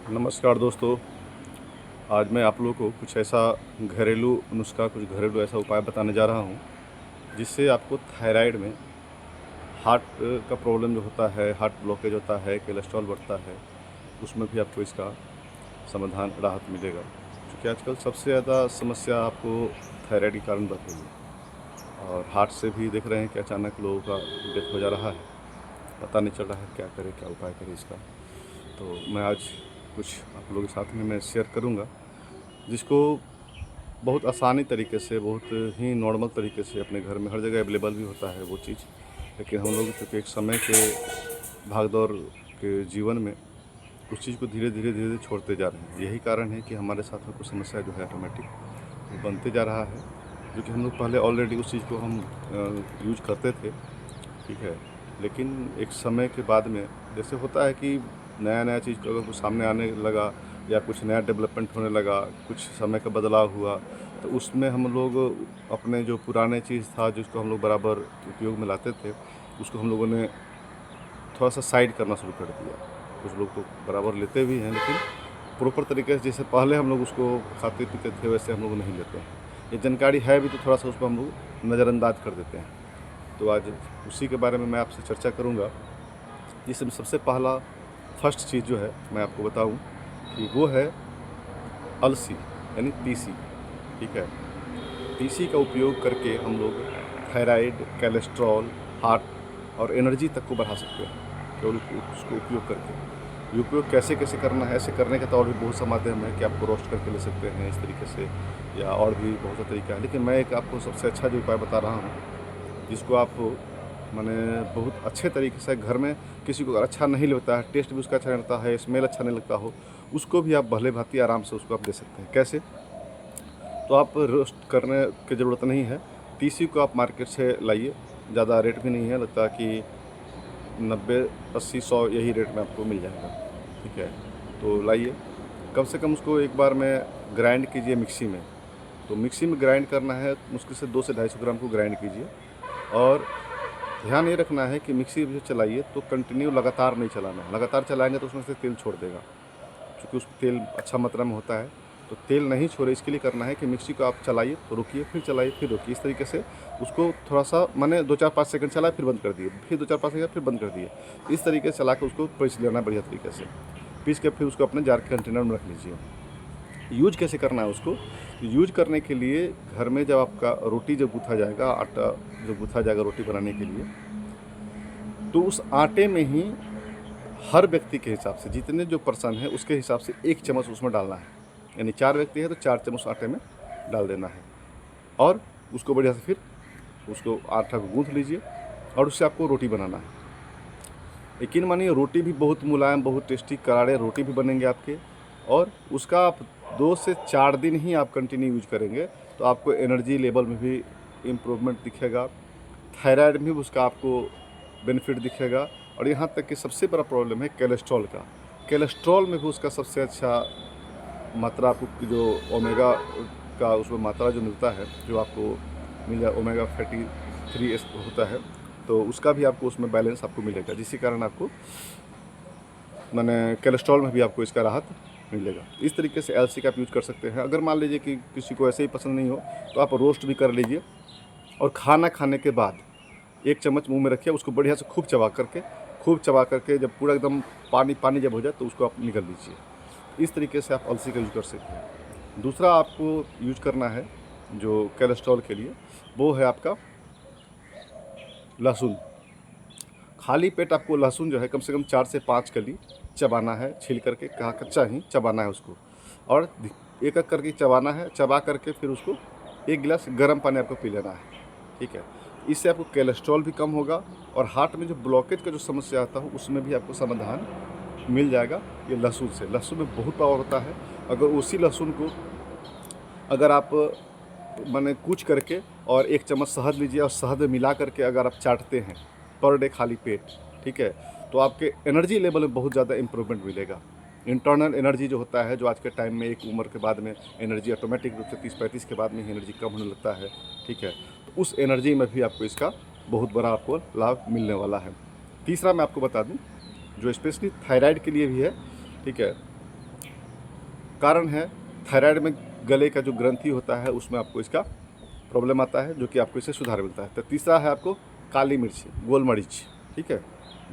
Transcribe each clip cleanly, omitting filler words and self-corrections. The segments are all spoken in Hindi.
नमस्कार दोस्तों। आज मैं आप लोगों को कुछ ऐसा घरेलू नुस्खा, कुछ घरेलू ऐसा उपाय बताने जा रहा हूँ जिससे आपको थायराइड में हार्ट का प्रॉब्लम जो होता है, हार्ट ब्लॉकेज होता है, कोलेस्ट्रॉल बढ़ता है, उसमें भी आपको इसका समाधान, राहत मिलेगा। क्योंकि आजकल सबसे ज़्यादा समस्या आपको थायराइड के कारण बढ़ रही है और हार्ट से भी देख रहे हैं कि अचानक लोगों का डेथ हो जा रहा है। पता नहीं चल रहा है क्या करें, क्या उपाय करें इसका। तो मैं आज कुछ आप लोगों के साथ में मैं शेयर करूँगा जिसको बहुत आसानी तरीके से, बहुत ही नॉर्मल तरीके से अपने घर में हर जगह अवेलेबल भी होता है वो चीज़। लेकिन हम लोग चूँकि एक समय के भाग-दौड़ के जीवन में उस चीज़ को धीरे-धीरे छोड़ते जा रहे हैं। यही कारण है कि हमारे साथ में कुछ समस्या जो है ऑटोमेटिक वो बनते जा रहा है, जो कि हम लोग पहले ऑलरेडी उस चीज़ को हम यूज़ करते थे, ठीक है। लेकिन एक समय के बाद में जैसे होता है कि नया-नया चीज़ को अगर कुछ सामने आने लगा या कुछ नया डेवलपमेंट होने लगा, कुछ समय का बदलाव हुआ, तो उसमें हम लोग अपने जो पुराने चीज़ था जिसको हम लोग बराबर उपयोग में लाते थे, उसको हम लोगों ने थोड़ा-सा साइड करना शुरू कर दिया। कुछ लोग तो बराबर लेते भी हैं, लेकिन प्रॉपर तरीके से जैसे पहले हम लोग उसको खाते-पीते थे वैसे हम लोग नहीं लेते हैं। ये जानकारी है भी तो थोड़ा-सा उसको हम लोग नज़रअंदाज कर देते हैं। तो आज उसी के बारे में मैं आपसे चर्चा करूँगा। इसमें सबसे पहला फर्स्ट चीज़ जो है मैं आपको बताऊँ कि वो है अलसी, यानी तीसी, ठीक है। तीसी का उपयोग करके हम लोग थायराइड, कोलेस्ट्रॉल, हार्ट और एनर्जी तक को बढ़ा सकते हैं, केवल उसको उपयोग करके। ये उपयोग कैसे-कैसे करना है, ऐसे करने का तो और भी बहुत सा माध्यम है कि आपको रोस्ट करके ले सकते हैं इस तरीके से, या और भी बहुत सा तरीका है। लेकिन मैं एक आपको सबसे अच्छा जो उपाय बता रहा हूँ, जिसको आप माने बहुत अच्छे तरीके से घर में, किसी को अगर अच्छा नहीं लगता है, टेस्ट भी उसका अच्छा नहीं लगता है, स्मेल अच्छा नहीं लगता हो, उसको भी आप भले-भाँति आराम से उसको आप दे सकते हैं। कैसे? तो आप रोस्ट करने की ज़रूरत नहीं है। तीसी को आप मार्केट से लाइए, ज़्यादा रेट भी नहीं है, लगता है कि 90, 80, 100 यही रेट में आपको मिल जाएगा, ठीक है। तो लाइए, कम से कम उसको एक बार में ग्राइंड कीजिए मिक्सी में। तो मिक्सी में ग्राइंड करना है, मुश्किल से 2 से 250 ग्राम को ग्राइंड कीजिए। और ध्यान ये रखना है कि मिक्सी जब चलाइए तो कंटिन्यू लगातार नहीं चलाना है। लगातार चलाएँगे तो उसमें से तेल छोड़ देगा, क्योंकि उसमें तेल अच्छा मात्रा में होता है। तो तेल नहीं छोड़े, इसके लिए करना है कि मिक्सी को आप चलाइए तो रुकिए, फिर चलाइए, फिर रुकिए। इस तरीके से उसको थोड़ा-सा माने 2-4-5 सेकंड चलाए, फिर बंद कर दिए, फिर 2-4-5 सेकंड फिर बंद कर दिए। इस तरीके से चला के उसको पीस लेना बढ़िया तरीके से। पीस के फिर उसको अपने जार के कंटेनर में रख लीजिए। यूज़ कैसे करना है उसको? यूज़ करने के लिए घर में जब आपका रोटी जब गूँथा जाएगा, आटा जब गूँथा जाएगा रोटी बनाने के लिए, तो उस आटे में ही हर व्यक्ति के हिसाब से, जितने जो पर्सन है उसके हिसाब से 1 चम्मच उसमें डालना है। यानी 4 व्यक्ति है तो 4 चम्मच आटे में डाल देना है और उसको बढ़िया से फिर उसको आटा को गूँथ लीजिए और उससे आपको रोटी बनाना है। यकीन मानिए रोटी भी बहुत मुलायम, बहुत टेस्टी करारे रोटी भी बनेंगे आपके। और उसका आप 2 से 4 दिन ही आप कंटिन्यू यूज करेंगे तो आपको एनर्जी लेवल में भी इम्प्रूवमेंट दिखेगा, थायराइड में भी उसका आपको बेनिफिट दिखेगा। और यहाँ तक कि सबसे बड़ा प्रॉब्लम है कोलेस्ट्रॉल का। कोलेस्ट्रॉल में भी उसका सबसे अच्छा मात्रा आपको जो ओमेगा का उसमें मात्रा जो मिलता है, जो आपको मिल जाए, ओमेगा फैटी 3 एस होता है, तो उसका भी आपको उसमें बैलेंस आपको मिलेगा, जिसके कारण आपको माने कोलेस्ट्रॉल में भी आपको इसका राहत मिलेगा। इस तरीके से एलसी का आप यूज़ कर सकते हैं। अगर मान लीजिए कि किसी को ऐसे ही पसंद नहीं हो तो आप रोस्ट भी कर लीजिए और खाना खाने के बाद 1 चम्मच मुँह में रखिए, उसको बढ़िया से खूब चबा करके जब पूरा एकदम पानी जब हो जाए तो उसको आप निगल लीजिए। इस तरीके से आप अलसी का यूज़ कर सकते हैं। दूसरा आपको यूज़ करना है जो कोलेस्ट्रॉल के लिए, वो है आपका लहसुन। खाली पेट आपको लहसुन जो है कम से कम 4 से 5 कली चबाना है, छील करके, कहा कच्चा ही चबाना है उसको, और एक-एक करके चबाना है। चबा करके फिर उसको 1 गिलास गर्म पानी आपको पी लेना है, ठीक है। इससे आपको कोलेस्ट्रॉल भी कम होगा और हार्ट में जो ब्लॉकेज का जो समस्या आता है उसमें भी आपको समाधान मिल जाएगा ये लहसुन से। लहसुन में बहुत पावर होता है। अगर उसी लहसुन को अगर आप माने कूच करके और 1 चम्मच शहद लीजिए और शहद में मिला करके अगर आप चाटते हैं पर डे खाली पेट, ठीक है, तो आपके एनर्जी लेवल में बहुत ज़्यादा इम्प्रूवमेंट मिलेगा। इंटरनल एनर्जी जो होता है, जो आज के टाइम में एक उम्र के बाद में एनर्जी ऑटोमेटिक रूप से 30-35 के बाद में ही एनर्जी कम होने लगता है, ठीक है, तो उस एनर्जी में भी आपको इसका बहुत बड़ा आपको लाभ मिलने वाला है। तीसरा मैं आपको बता दूँ, जो स्पेशली थायराइड के लिए भी है, ठीक है। कारण है थायराइड में गले का जो ग्रंथि होता है उसमें आपको इसका प्रॉब्लम आता है, जो कि आपको इससे सुधार मिलता है। तो तीसरा है आपको काली मिर्च, गोल मरीच। ठीक है,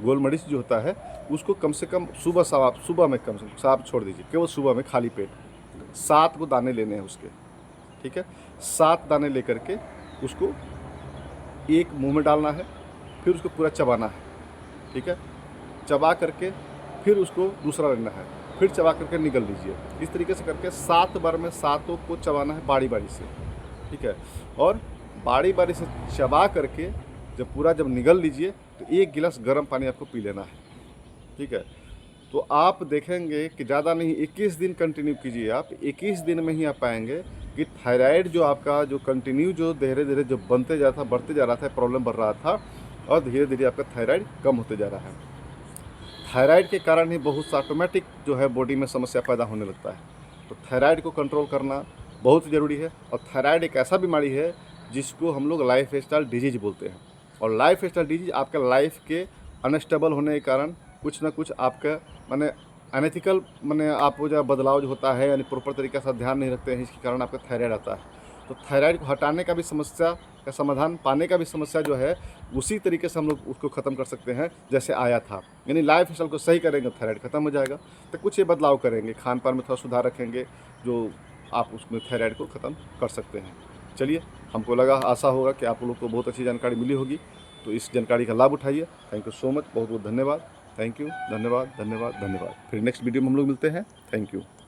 गोल मरीच जो होता है उसको कम से कम सुबह में कम से कम आप छोड़ दीजिए, केवल सुबह में खाली पेट 7 को दाने लेने हैं उसके। ठीक है, 7 दाने लेकर के उसको एक मुंह में डालना है, फिर उसको पूरा चबाना है। ठीक है, चबा करके फिर उसको दूसरा लेना है, फिर चबा करके निगल लीजिए। इस तरीके से करके 7 बार में 7 को चबाना है बारी बारी से। ठीक है, और बारी बारी से चबा करके जब निगल लीजिए तो 1 गिलास गर्म पानी आपको पी लेना है। ठीक है, तो आप देखेंगे कि ज़्यादा नहीं 21 दिन कंटिन्यू कीजिए आप। 21 दिन में ही आप पाएंगे कि थायराइड जो आपका जो कंटिन्यू जो धीरे धीरे जो बढ़ते जा रहा था, प्रॉब्लम बढ़ रहा था, और धीरे धीरे आपका थायराइड कम होते जा रहा है। थायराइड के कारण ही बहुत सा ऑटोमेटिक जो है बॉडी में समस्या पैदा होने लगता है। तो थायराइड को कंट्रोल करना बहुत ज़रूरी है। और थायराइड एक ऐसा बीमारी है जिसको हम लोग लाइफ स्टाइल डिजीज बोलते हैं। और लाइफ स्टाइल डिजीज आपका लाइफ के अनस्टेबल होने के कारण कुछ ना कुछ आपका माने अनएथिकल माने आप जो बदलाव जो होता है, यानी प्रॉपर तरीके से ध्यान नहीं रखते हैं, इसके कारण आपका थायराइड आता है। तो थायराइड को हटाने का भी समस्या का समाधान पाने का भी समस्या जो है उसी तरीके से हम लोग उसको ख़त्म कर सकते हैं जैसे आया था। यानी लाइफ स्टाइल को सही करेंगे थायराइड ख़त्म हो जाएगा। तो कुछ ये बदलाव करेंगे, खान पान में थोड़ा सुधार रखेंगे, जो आप उसमें थायराइड को ख़त्म कर सकते हैं। चलिए, हमको लगा, आशा होगा कि आप लोग को बहुत अच्छी जानकारी मिली होगी। तो इस जानकारी का लाभ उठाइए। थैंक यू सो मच, बहुत बहुत धन्यवाद। थैंक यू, धन्यवाद धन्यवाद धन्यवाद। फिर नेक्स्ट वीडियो में हम लोग मिलते हैं। Thank you.